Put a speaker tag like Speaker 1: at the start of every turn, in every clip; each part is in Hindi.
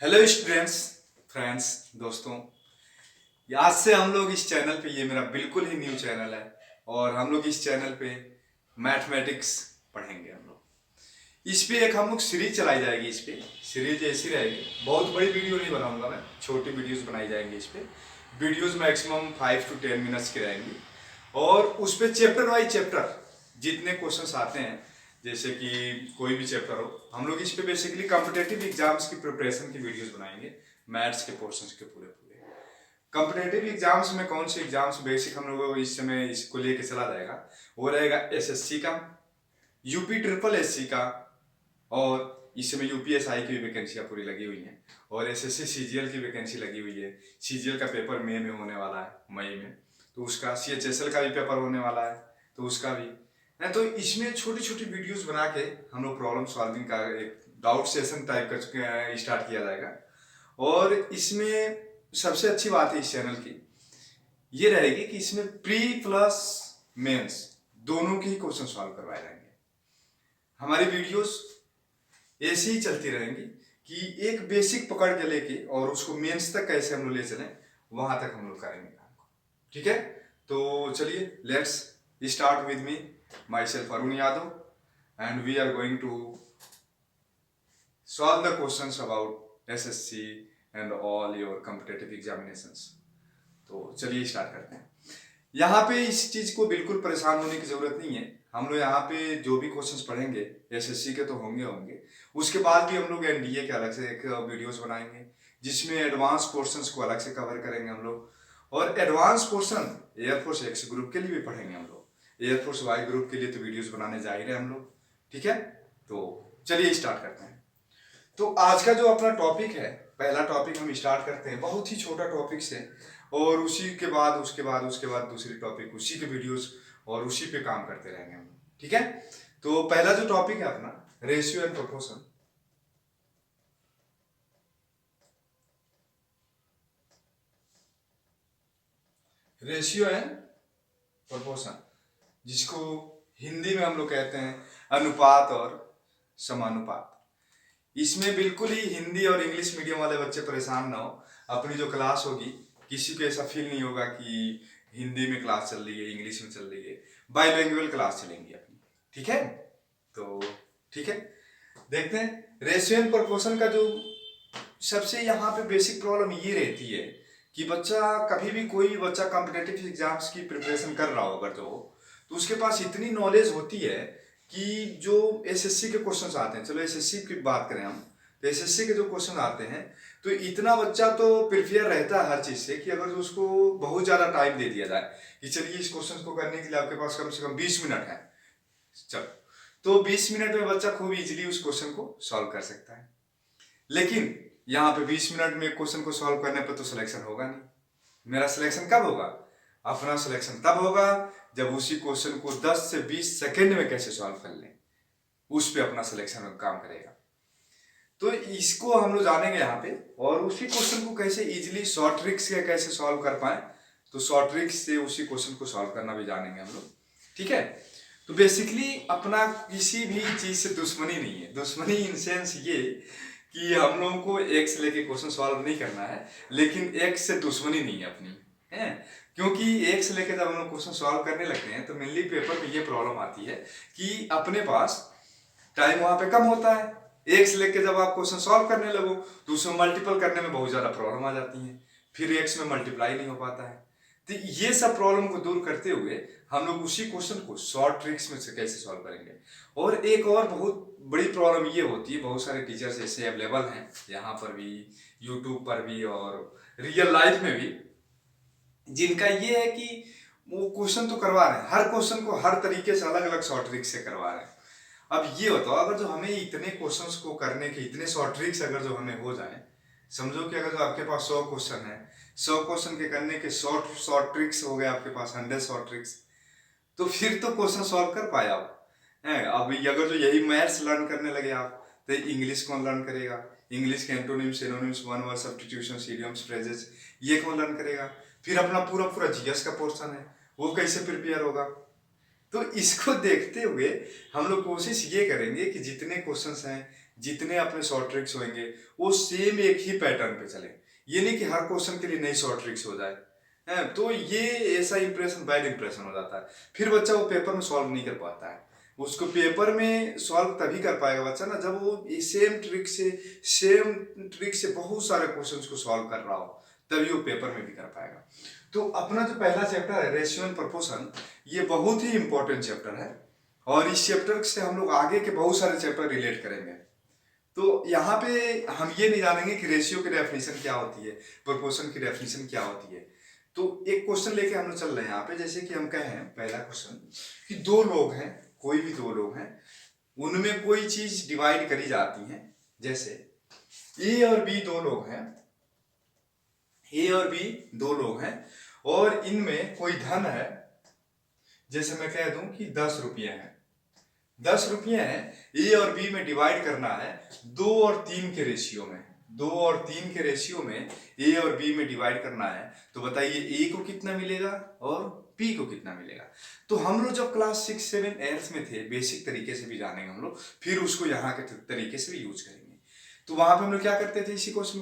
Speaker 1: हेलो स्टूडेंट्स, फ्रेंड्स, दोस्तों। आज से हम लोग इस चैनल पे, ये मेरा बिल्कुल ही न्यू चैनल है और हम लोग इस चैनल पे मैथमेटिक्स पढ़ेंगे। हम लोग इस पे एक हम लोग सीरीज चलाई जाएगी। इस पे सीरीज ऐसी रहेगी, बहुत बड़ी वीडियो नहीं बनाऊंगा मैं, छोटी वीडियोस बनाई जाएंगी। इस पे वीडियोस मैक्सिमम 5 to 10 मिनट्स की रहेंगी और उस पे चैप्टर वाइज चैप्टर जितने क्वेश्चंस आते हैं, जैसे कि कोई भी चैप्टर हो, हम लोग इस पे बेसिकली कॉम्पिटेटिव एग्जाम्स की प्रिपरेशन की वीडियोस बनाएंगे। मैथ्स के पोर्शंस के पूरे पूरे कॉम्पिटेटिव एग्जाम्स में कौन से एग्जाम्स बेसिक हम लोग इस समय इसको लेके चला जाएगा, वो रहेगा एसएससी का, यूपी ट्रिपल एससी का, और इस समय यूपीएसआई की वैकेंसियां पूरी लगी हुई हैं और एसएससी सीजीएल की वैकेंसी लगी हुई है। सीजीएल का पेपर मई में होने वाला है, मई में, तो उसका सीएचएसएल का भी पेपर होने वाला है, तो उसका भी है। तो इसमें छोटी छोटी वीडियोस बना के हम लोग प्रॉब्लम सॉल्विंग का एक डाउट सेशन टाइप का स्टार्ट किया जाएगा। और इसमें सबसे अच्छी बात है इस चैनल की ये रहेगी कि इसमें प्री प्लस मेंस दोनों के ही क्वेश्चन सॉल्व करवाए जाएंगे। हमारी वीडियोस ऐसी ही चलती रहेंगी कि एक बेसिक पकड़ के लेके और उसको मेंस तक कैसे हम लोग ले चलें, वहां तक हम लोग करेंगे काम को। ठीक है, तो चलिए let's start with me, myself Arun Yadav, and we are going to solve the questions about SSC and all your competitive examinations। तो चलिए स्टार्ट करते हैं। यहाँ पे इस चीज को बिल्कुल परेशान होने की जरूरत नहीं है। हम लोग यहाँ पे जो भी क्वेश्चंस पढ़ेंगे एसएससी के तो होंगे, उसके बाद भी हम लोग एनडीए के अलग से एक वीडियोस बनाएंगे जिसमें एडवांस पोर्शंस को अलग से कवर करेंगे हम लोग। और advance portion air force x group के लिए भी पढ़ेंगे हम लोग, एयरफोर्स वाई ग्रुप के लिए तो वीडियोस बनाने जा ही रहे हम लोग। ठीक है, तो चलिए स्टार्ट करते हैं। तो आज का जो अपना टॉपिक है, पहला टॉपिक हम स्टार्ट करते हैं, बहुत ही छोटा टॉपिक से, और उसी के बाद उसके बाद दूसरी टॉपिक, उसी के वीडियोस और उसी पे काम करते रहेंगे हम। ठीक है, तो पहला जो टॉपिक है अपना, ratio and proportion. Ratio and proportion, जिसको हिंदी में हम लोग कहते हैं अनुपात और समानुपात। इसमें बिल्कुल ही हिंदी और इंग्लिश मीडियम वाले बच्चे परेशान ना हो। अपनी जो क्लास होगी किसी को ऐसा फील नहीं होगा कि हिंदी में क्लास चल रही है, इंग्लिश में चल रही है, बाइलिंगुअल क्लास चलेंगी अपनी। ठीक है, तो ठीक है, देखते हैं रेशियो एंड प्रोपोर्शन का जो सबसे यहाँ पे बेसिक प्रॉब्लम ये रहती है कि बच्चा कभी भी, कोई भी बच्चा कॉम्पिटेटिव एग्जाम्स की प्रिपरेशन कर रहा हो अगर तो उसके पास इतनी नॉलेज होती है कि जो एसएससी के क्वेश्चंस आते हैं, चलो एसएससी की बात करें हम, तो एसएससी के जो क्वेश्चन आते हैं तो इतना बच्चा तो प्रिपेयर रहता है हर चीज से कि अगर उसको बहुत ज्यादा टाइम दे दिया जाए कि चलिए इस क्वेश्चन को करने के लिए आपके पास कम से कम 20 मिनट है, चलो, तो 20 मिनट में बच्चा खूब इजीली उस क्वेश्चन को सॉल्व कर सकता है। लेकिन यहाँ पे 20 मिनट में क्वेश्चन को सॉल्व करने पर तो सिलेक्शन होगा नहीं। मेरा सिलेक्शन कब होगा? अपना सिलेक्शन तब होगा जब उसी क्वेश्चन को 10 से 20 सेकेंड में कैसे सॉल्व कर लें, उस पे अपना सिलेक्शन काम करेगा। तो इसको हम लोग जानेंगे यहाँ पे, और उसी क्वेश्चन को कैसे इजीली शॉर्ट ट्रिक्स से कैसे सॉल्व कर पाए, तो शॉर्ट ट्रिक्स से उसी क्वेश्चन को सॉल्व करना भी जानेंगे हम लोग। ठीक है, तो बेसिकली अपना किसी भी चीज से दुश्मनी नहीं है। दुश्मनी इन सेंस ये कि हम लोगों को एक से लेके क्वेश्चन सॉल्व नहीं करना है, लेकिन एक से दुश्मनी नहीं है अपनी, है। क्योंकि एक से लेके जब हम लोग क्वेश्चन सॉल्व करने लगते हैं तो मेनली पेपर में ये प्रॉब्लम आती है कि अपने पास टाइम वहां पे कम होता है। एक से लेके जब आप क्वेश्चन सॉल्व करने लगो तो उसमें मल्टीपल करने में बहुत ज्यादा प्रॉब्लम आ जाती है, फिर एक्स में मल्टीप्लाई नहीं हो पाता है। तो ये सब प्रॉब्लम को दूर करते हुए हम लोग उसी क्वेश्चन को शॉर्ट ट्रिक्स में से कैसे सॉल्व करेंगे। और एक और बहुत बड़ी प्रॉब्लम ये होती है, बहुत सारे टीचर्स ऐसे अवेलेबल हैं यहाँ पर भी, यूट्यूब पर भी और रियल लाइफ में भी, जिनका ये है कि वो क्वेश्चन तो करवा रहे हैं, हर क्वेश्चन को हर तरीके से अलग अलग शॉर्ट ट्रिक्स से करवा रहे हैं। अब ये बताओ, अगर जो हमें इतने क्वेश्चंस को करने के इतने शॉर्ट ट्रिक्स अगर जो हमें हो जाए, समझो कि अगर जो आपके पास 100 क्वेश्चन है, 100 क्वेश्चन के करने के शॉर्ट ट्रिक्स हो गए आपके पास 100 शॉर्ट ट्रिक्स, तो फिर तो क्वेश्चन सॉल्व कर पाए आप, है। अब अगर जो यही मैथ्स लर्न करने लगे आप, तो इंग्लिश कौन लर्न करेगा? इंग्लिश के antonyms, synonyms, one word substitutions, idioms, phrases, ये कौन लर्न करेगा? फिर अपना पूरा पूरा जीएस का पोर्शन है, वो कैसे प्रिपेयर होगा? तो इसको देखते हुए हम लोग कोशिश ये करेंगे कि जितने क्वेश्चंस हैं जितने अपने शॉर्ट ट्रिक्स होंगे वो सेम एक ही पैटर्न पे चले, ये नहीं कि हर क्वेश्चन के लिए नई शॉर्ट ट्रिक्स हो जाए है। तो ये ऐसा इंप्रेशन बैड इंप्रेशन हो जाता है, फिर बच्चा वो पेपर में सॉल्व नहीं कर पाता है। उसको पेपर में सॉल्व तभी कर पाएगा बच्चा ना जब वो सेम ट्रिक से बहुत सारे क्वेश्चंस को सॉल्व कर रहा हो, तभी वो पेपर में भी कर पाएगा। तो अपना जो पहला चैप्टर है रेशियो एंड प्रोपोर्शन, ये बहुत ही इंपॉर्टेंट चैप्टर है और इस चैप्टर से हम लोग आगे के बहुत सारे चैप्टर रिलेट करेंगे। तो यहाँ पे हम ये नहीं जानेंगे कि रेशियो की डेफिनेशन क्या होती है, प्रोपोर्शन की डेफिनेशन क्या होती है। तो एक क्वेश्चन लेके हम लोग चल रहे हैं यहाँ पे, जैसे कि हम कहें पहला क्वेश्चन कि दो लोग हैं, कोई भी दो लोग हैं, उनमें कोई चीज डिवाइड करी जाती है। जैसे ए और बी दो लोग हैं, ए और बी दो लोग हैं और इनमें कोई धन है। जैसे मैं कह दूं कि 10 रुपये हैं, 10 रुपये हैं, ए और बी में डिवाइड करना है 2 और 3 के रेशियो में, 2 और 3 के रेशियो में ए और बी में डिवाइड करना है। तो बताइए ए को कितना मिलेगा और बी को कितना मिलेगा। तो हम लोग जब क्लास 6, 7, 8 में थे, बेसिक तरीके से भी जानेंगे हम लोग, फिर उसको यहाँ के तरीके से भी यूज करेंगे। तो वहां पे हम लोग क्या करते थे, इसी क्वेश्चन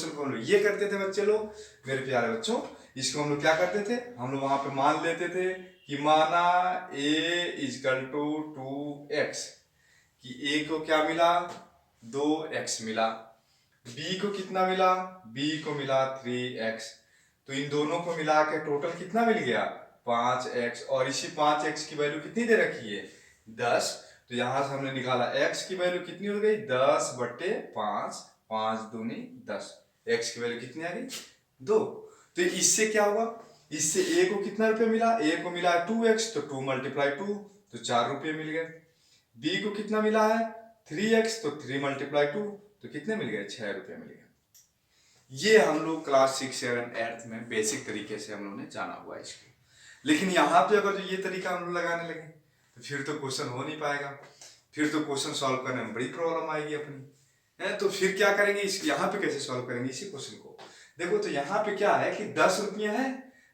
Speaker 1: को हम लोग ये करते थे बच्चे लोग, मेरे प्यारे बच्चों। इसको हम लोग क्या करते थे, हम लोग वहां पे मान लेते थे कि माना a इजकल टू 2x, कि a को क्या मिला 2x मिला, b को कितना मिला, b को मिला 3x। तो इन दोनों को मिला के टोटल कितना मिल गया 5x, और इसी 5x की वैल्यू कितनी दे रखी है 10। तो यहां से हमने निकाला x की वैल्यू कितनी हो गई 10/5, 5 दूनी 10, x की वैल्यू कितनी आ गई 2। तो इससे क्या हुआ, इससे a को कितना रुपये मिला, a को मिला 2x, तो 2 × 2 तो 4 रुपये मिल गए। b को कितना मिला है 3x, तो 3 × 2 तो कितने मिल गए 6 रुपये मिल गए। ये हम लोग क्लास 6, 7, 8 में बेसिक तरीके से हम लोग ने जाना हुआ इसको। लेकिन यहाँ पे अगर जो ये तरीका हम लोग लगाने लगे तो फिर तो क्वेश्चन हो नहीं पाएगा, फिर तो क्वेश्चन सॉल्व करने में बड़ी प्रॉब्लम आएगी अपनी है। तो फिर क्या करेंगे, इस यहाँ पे कैसे सॉल्व करेंगे इसी क्वेश्चन को। देखो तो यहाँ पे क्या है कि 10 रुपये है,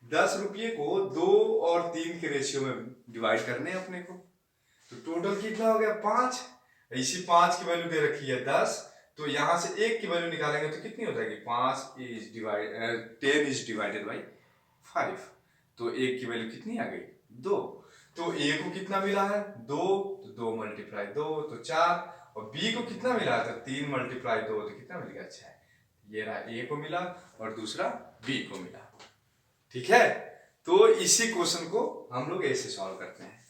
Speaker 1: 10 रुपये को 2 और 3 के रेशियो में डिवाइड करने हैं अपने को। तो टोटल कितना हो गया 5, इसी 5 की वैल्यू दे रखी है 10, तो यहां से 1 की वैल्यू निकालेंगे तो कितनी हो जाएगी 10 इज डिवाइडेड बाई 5। तो 1 की वैल्यू कितनी आ गई 2। तो a को कितना मिला है 2, तो 2 × 2 तो 4, और b को कितना मिला है तो 3 × 2 तो कितना मिल गया 6। ये रहा a को मिला और दूसरा b को मिला। ठीक है, तो इसी क्वेश्चन को हम लोग ऐसे सॉल्व करते हैं।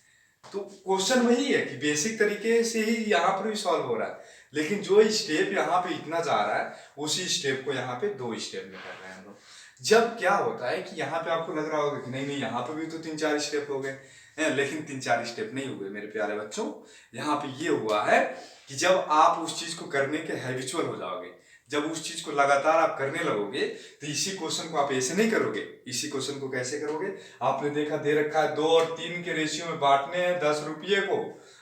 Speaker 1: तो क्वेश्चन वही है कि बेसिक तरीके से ही यहाँ पर भी सॉल्व हो रहा है, लेकिन जो स्टेप यहाँ पे इतना जा रहा है उसी स्टेप को यहाँ पे 2 स्टेप में कर रहे हैं हम लोग। जब क्या होता है कि यहाँ पे आपको लग रहा होगा कि नहीं नहीं यहाँ पे भी तो 3-4 स्टेप हो गए हैं, लेकिन 3-4 स्टेप नहीं हुए मेरे प्यारे बच्चों। यहाँ पे ये हुआ है कि जब आप उस चीज को करने के हैबिचुअल हो जाओगे, जब उस चीज को लगातार आप करने लगोगे, तो इसी क्वेश्चन को आप ऐसे नहीं करोगे। इसी क्वेश्चन को कैसे करोगे, आपने देखा दे रखा है 2 और 3 के रेशियो में बांटने हैं 10 रुपये को।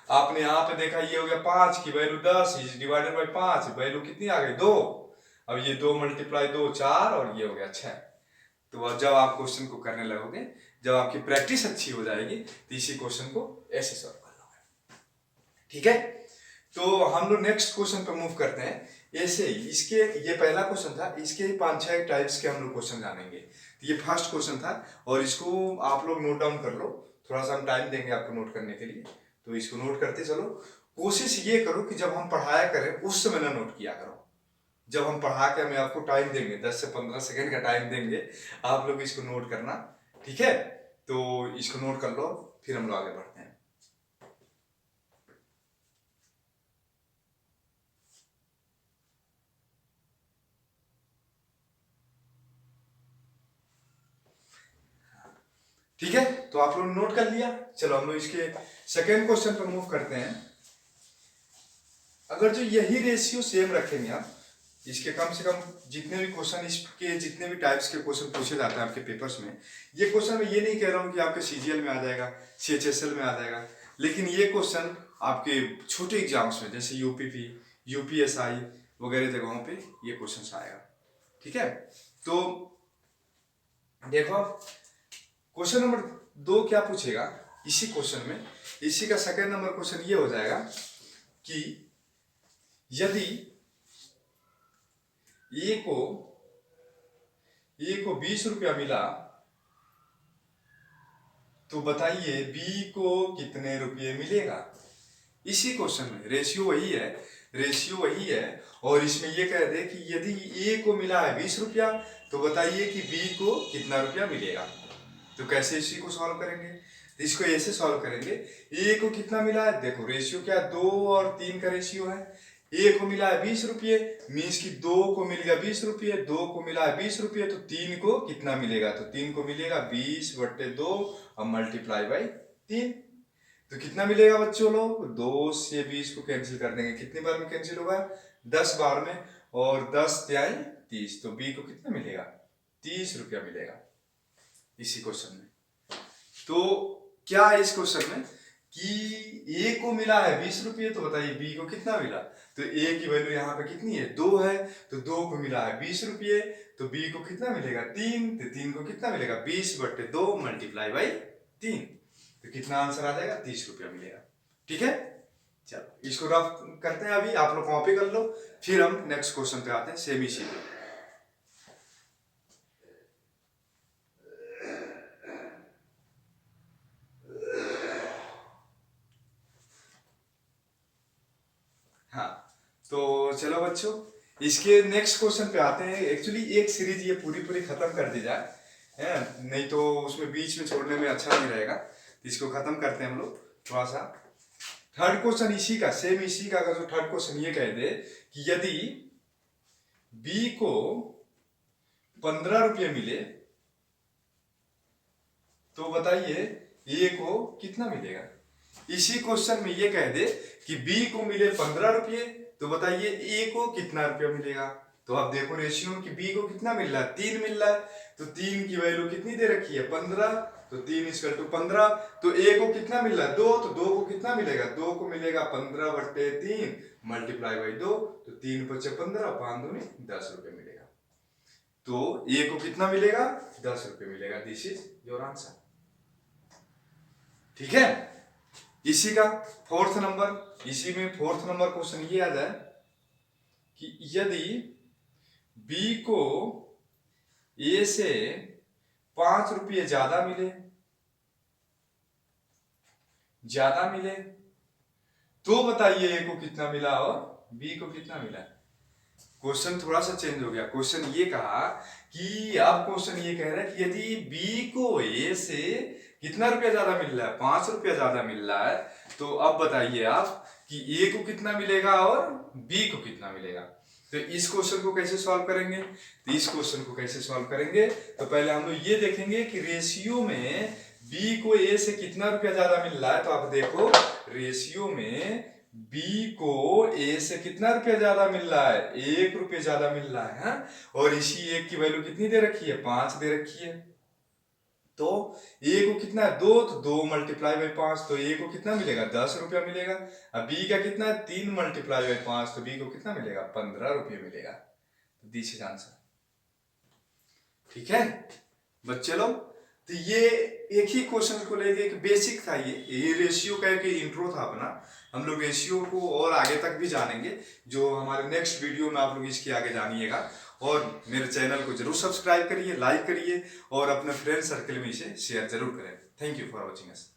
Speaker 1: आपने यहाँ पे देखा ये हो गया 5 की value 10 is divided by 5, value कितनी आ गई 2। अब ये 2 × 2 4 और ये हो गया 6। तो जब आप क्वेश्चन को करने लगोगे, जब आपकी प्रैक्टिस अच्छी हो जाएगी, तो इसी क्वेश्चन को ऐसे सॉल्व कर लोगे। ठीक है, तो हम लोग नेक्स्ट क्वेश्चन पे मूव करते हैं। ऐसे ही इसके, ये पहला क्वेश्चन था, इसके ही 5-6 टाइप्स के हम लोग क्वेश्चन जानेंगे। तो ये फर्स्ट क्वेश्चन था और इसको आप लोग नोट डाउन कर लो, थोड़ा सा हम टाइम देंगे आपको नोट करने के लिए, तो इसको नोट करते चलो। कोशिश ये करो कि जब हम पढ़ाया करें उस समय ना नोट किया करो। जब हम पढ़ा के हमें आपको टाइम देंगे 10 से 15 सेकंड का टाइम देंगे, आप लोग इसको नोट करना। ठीक है, तो इसको नोट कर लो, फिर हम लोग आगे बढ़ते हैं। ठीक है, तो आप लोग नोट कर लिया। चलो हम लोग इसके सेकेंड क्वेश्चन पर मूव करते हैं। अगर जो यही रेशियो सेम रखेंगे आप, इसके कम से कम जितने भी क्वेश्चन, इसके जितने भी टाइप्स के क्वेश्चन पूछे जाते हैं आपके पेपर्स में, ये क्वेश्चन मैं ये नहीं कह रहा हूँ कि आपके सीजीएल में आ जाएगा, सीएचएसएल में आ जाएगा, लेकिन ये क्वेश्चन आपके छोटे एग्जाम्स में जैसे यूपीपी, यूपीएसआई वगैरह जगहों पे ये क्वेश्चन आएगा। ठीक है, तो देखो क्वेश्चन नंबर 2 क्या पूछेगा इसी क्वेश्चन में, इसी का सेकेंड नंबर क्वेश्चन ये हो जाएगा कि यदि ए को 20 रुपया मिला तो बताइए बी को कितने रुपये मिलेगा। इसी क्वेश्चन में रेशियो वही है और इसमें ये कह दे कि यदि ए को मिला है 20 रुपया तो बताइए कि बी को कितना रुपया मिलेगा। तो कैसे इसी को सॉल्व करेंगे, तो इसको ऐसे सॉल्व करेंगे। ए को कितना मिला है, देखो रेशियो क्या 2 और 3 का रेशियो है। ए को मिला है 20 रुपये, मीन्स कि 2 को मिल गया 20 रुपये, 2 को मिला है 20 रुपये, तो 3 को कितना मिलेगा, तो 3 को मिलेगा 20/2 और मल्टीप्लाई बाई 3। तो कितना मिलेगा बच्चों लोग, 2 से 20 को कैंसिल कर देंगे, कितनी बार में कैंसिल होगा, 10 बार में, और 10 त्याई 30, तो बी को कितना मिलेगा, 30 रुपया मिलेगा इसी क्वेश्चन में। तो क्या है इस क्वेश्चन में कि ए को मिला है 20 रुपये, तो बताइए बी को कितना मिला। तो ए की वैल्यू यहाँ पे कितनी है, 2 है, तो 2 को मिला है 20 रुपये, तो बी को कितना मिलेगा 3, तो 3 को कितना मिलेगा 20/2 मल्टीप्लाई बाई 3, तो कितना आंसर आ जाएगा, 30 रुपया मिलेगा। ठीक है, चलो इसको रफ करते हैं, अभी आप लोग कॉपी कर लो, फिर हम नेक्स्ट क्वेश्चन पे आते हैं, सेमी सीधे। हाँ, तो चलो बच्चों इसके नेक्स्ट क्वेश्चन पे आते हैं। एक्चुअली एक सीरीज ये पूरी खत्म कर दी जाए है, नहीं तो उसमें बीच में छोड़ने में अच्छा नहीं रहेगा, तो इसको खत्म करते हैं हम लोग थोड़ा सा। थर्ड क्वेश्चन इसी का, सेम इसी का अगर जो थर्ड क्वेश्चन ये कह दे कि यदि बी को 15 रुपये मिले तो बताइए ए को कितना मिलेगा। इसी क्वेश्चन में ये कह दे कि बी को मिले 15 रुपये तो बताइए ए को कितना रुपया मिलेगा। तो आप देखो रेशियो कि बी को कितना मिल रहा है, 3 मिल रहा है, तो 3 की वैल्यू कितनी दे रखी है 15, तो 3 = 15, तो ए को कितना मिल रहा है 2, तो 2 को कितना मिलेगा, 2 को मिलेगा 15/3 मल्टीप्लाई बाई 2, तो 3 × 5 = 15, 5 दूनी 10 रुपये मिलेगा। तो ए को कितना मिलेगा 10 रुपये मिलेगा। This is your answer. ठीक है, इसी का फोर्थ नंबर क्वेश्चन ये आता है कि यदि बी को ए से 5 रुपये ज्यादा मिले तो बताइए ए को कितना मिला और बी को कितना मिला। क्वेश्चन थोड़ा सा चेंज हो गया। क्वेश्चन ये कहा कि अब क्वेश्चन ये कह रहा है कि यदि बी को ए से कितना रुपया ज्यादा मिल रहा है, 5 रुपया ज्यादा मिल रहा है, तो अब बताइए आप कि ए को कितना मिलेगा और बी को कितना मिलेगा। तो इस क्वेश्चन को कैसे सॉल्व करेंगे, तो पहले हम लोग ये देखेंगे कि रेशियो में बी को ए से कितना रुपया ज्यादा मिल रहा है। तो आप देखो रेशियो में बी को ए से कितना रुपया ज्यादा मिल रहा है, 1 रुपये ज्यादा मिल रहा है, हाँ? और इसी 1 की वैल्यू कितनी दे रखी है, 5 दे रखी है। तो ए को कितना है 2, तो 2 मल्टीप्लाई बाई 5, तो ए को कितना मिलेगा 10 रुपया मिलेगा। अब बी का कितना है 3 मल्टीप्लाई बाई 5, तो बी को कितना मिलेगा 15 रुपये मिलेगा। तो दिस इज आंसर। ठीक है बच्चे लोग, तो ये एक ही क्वेश्चन को लेके एक बेसिक था, ये रेशियो का एक इंट्रो था अपना। हम लोग रेशियो को और आगे तक भी जानेंगे, जो हमारे नेक्स्ट वीडियो में आप लोग इसके आगे जानिएगा। और मेरे चैनल को जरूर सब्सक्राइब करिए, लाइक करिए और अपने फ्रेंड सर्कल में इसे शेयर जरूर करें। Thank you for watching us.